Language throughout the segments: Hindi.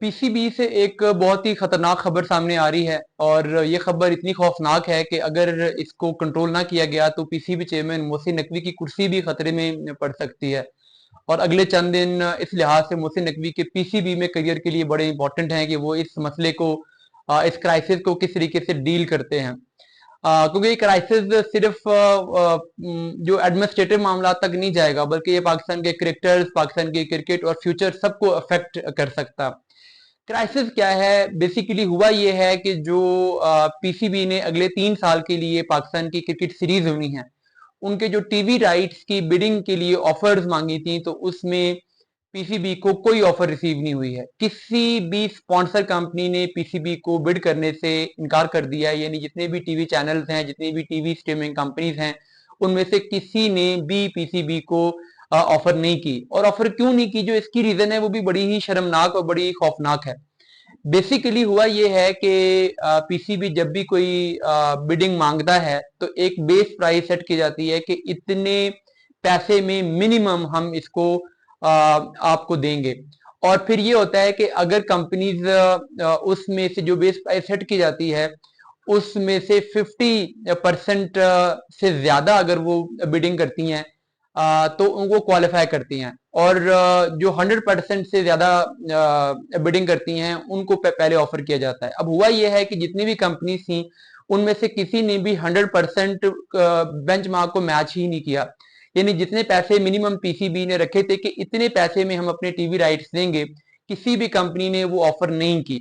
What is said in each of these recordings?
पीसीबी से एक बहुत ही खतरनाक खबर सामने आ रही है और ये खबर इतनी खौफनाक है कि अगर इसको कंट्रोल ना किया गया तो पीसीबी चेयरमैन मोहसिन नकवी की कुर्सी भी खतरे में पड़ सकती है। और अगले चंद दिन इस लिहाज से मोहसिन नकवी के पीसीबी में करियर के लिए बड़े इंपॉर्टेंट हैं कि वो इस मसले को, इस क्राइसिस को किस तरीके से डील करते हैं। क्योंकि ये क्राइसिस सिर्फ जो एडमिनिस्ट्रेटिव मामला तक नहीं जाएगा, बल्कि ये पाकिस्तान के क्रिकेटर्स, पाकिस्तान के क्रिकेट और फ्यूचर सबको अफेक्ट कर सकता। क्राइसिस क्या है? बेसिकली हुआ ये है कि जो पीसीबी ने अगले 3 साल के लिए पाकिस्तान की क्रिकेट सीरीज होनी है, उनके जो टीवी राइट्स की बिडिंग के लिए ऑफर्स मांगी थी, तो उसमें पीसीबी को कोई ऑफर रिसीव नहीं हुई है। किसी भी स्पॉन्सर कंपनी ने पीसीबी को बिड करने से इनकार कर दिया है। यानी जितने भी टीवी चैनल्स हैं, जितनी भी टीवी स्ट्रीमिंग कंपनीज हैं, उनमें से किसी ने भी पीसीबी को ऑफर नहीं की। और ऑफर क्यों नहीं की, जो इसकी रीजन है वो भी बड़ी ही शर्मनाक और बड़ी खौफनाक है। बेसिकली हुआ ये है कि पीसीबी जब भी कोई बिडिंग मांगता है तो एक बेस प्राइस सेट की जाती है कि इतने पैसे में मिनिमम हम इसको आपको देंगे। और फिर ये होता है कि अगर कंपनीज उसमें से जो बेस प्राइस सेट की जाती है उसमें से 50% से ज्यादा अगर वो बिडिंग करती हैं तो उनको क्वालिफाई करती हैं। और जो 100% से ज्यादा बिडिंग करती हैं उनको पहले ऑफर किया जाता है। अब हुआ यह है कि जितनी भी कंपनीज थी उनमें से किसी ने भी 100% बेंचमार्क को मैच ही नहीं किया। यानी जितने पैसे मिनिमम पीसीबी ने रखे थे कि इतने पैसे में हम अपने टीवी राइट्स देंगे, किसी भी कंपनी ने वो ऑफर नहीं की।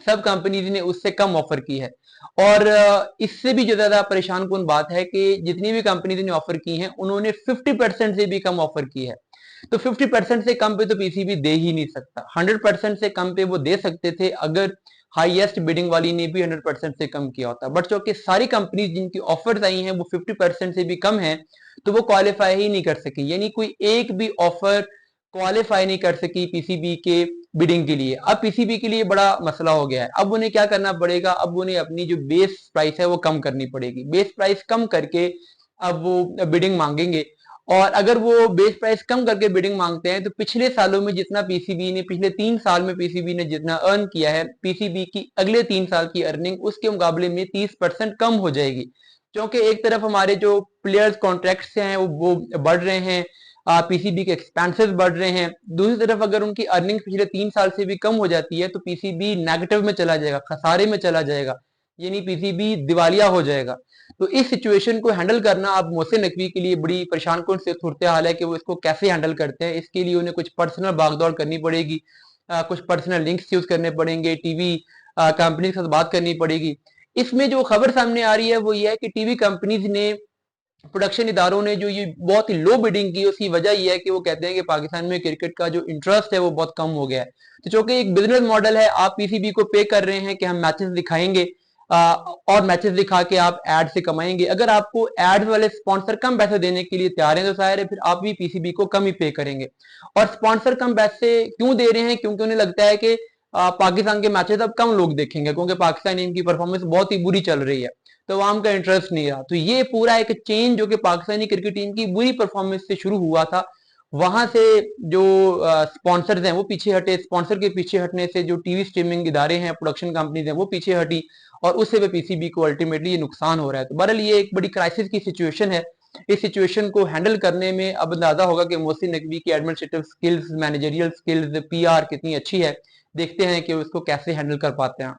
सब कंपनीज ने उससे कम ऑफर की है। और इससे भी जो ज्यादा परेशान कुन बात है कि जितनी भी कंपनीज ने ऑफर की हैं उन्होंने 50% से भी कम ऑफर की है। तो 50% से कम पे तो पीसीबी दे ही नहीं सकता। 100% से कम पे वो दे सकते थे अगर हाईएस्ट बिडिंग वाली ने भी 100% से कम किया होता। बट चूंकि सारी कंपनीज जिनकी ऑफर्स आई हैं वो 50% से भी कम है, तो वो क्वालिफाई ही नहीं कर सकी। यानी कोई एक भी ऑफर क्वालिफाई नहीं कर सकी पीसीबी के बिडिंग के लिए। अब पीसीबी के लिए बड़ा मसला हो गया है। अब उन्हें क्या करना पड़ेगा? अब उन्हें अपनी जो बेस प्राइस है वो कम करनी पड़ेगी। बेस प्राइस कम करके अब वो बिडिंग मांगेंगे। और अगर वो बेस प्राइस कम करके बिडिंग मांगते हैं तो पिछले सालों में जितना पीसीबी ने, पिछले 3 साल में पीसीबी ने जितना अर्न किया है, पीसीबी की अगले 3 साल की अर्निंग उसके मुकाबले में 30% कम हो जाएगी। क्योंकि एक तरफ हमारे जो प्लेयर्स कॉन्ट्रैक्ट्स हैं वो बढ़ रहे हैं, पीसीबी के एक्सपेंसेस बढ़ रहे हैं। दूसरी तरफ अगर उनकी अर्निंग पिछले 3 साल से भी कम हो जाती है तो पीसीबी नेगेटिव में चला जाएगा, खसारे में चला जाएगा। यानी पीसीबी दिवालिया हो जाएगा। तो इस सिचुएशन को हैंडल करना अब मोहसिन नकवी के लिए बड़ी परेशान कुन से सूरत हाल है कि वो इसको कैसे हैंडल करते हैं। इसके लिए उन्हें कुछ पर्सनल भागदौड़ करनी पड़ेगी, कुछ पर्सनल लिंक्स यूज करने पड़ेंगे, टीवी कंपनी के साथ बात करनी पड़ेगी। इसमें जो खबर सामने आ रही है वो ये है कि टीवी कंपनीज ने, प्रोडक्शन इदारों ने जो ये बहुत ही लो बिडिंग की, उसकी वजह यह है कि वो कहते हैं कि पाकिस्तान में क्रिकेट का जो इंटरेस्ट है वो बहुत कम हो गया है। तो चूंकि एक बिजनेस मॉडल है, आप पीसीबी को पे कर रहे हैं कि हम मैचेस दिखाएंगे, और मैचेस दिखा के आप एड से कमाएंगे। अगर आपको एड्स वाले स्पॉन्सर कम पैसे देने के लिए तैयार हैं तो शायद फिर आप भी पीसीबी को कम ही पे करेंगे। और स्पॉन्सर कम पैसे क्यों दे रहे हैं? क्योंकि उन्हें लगता है कि पाकिस्तान के मैचेस अब कम लोग देखेंगे, क्योंकि पाकिस्तान टीम की परफॉर्मेंस बहुत ही बुरी चल रही है, तो अवाम का इंटरेस्ट नहीं रहा। तो ये पूरा एक चेंज जो कि पाकिस्तानी क्रिकेट टीम की बुरी परफॉर्मेंस से शुरू हुआ था, वहां से जो स्पॉन्सर्स हैं वो पीछे हटे। स्पॉन्सर के पीछे हटने से जो टीवी स्ट्रीमिंग इदारे हैं, प्रोडक्शन कंपनीज हैं, वो पीछे हटी, और उससे भी पीसीबी को अल्टीमेटली ये नुकसान हो रहा है। तो बहरहाल ये एक बड़ी क्राइसिस की सिचुएशन है। इस सिचुएशन को हैंडल करने में अब अंदाजा होगा कि मोहसिन नकवी की administrative skills, managerial skills, PR कितनी अच्छी है। देखते हैं कि उसको कैसे हैंडल कर पाते हैं।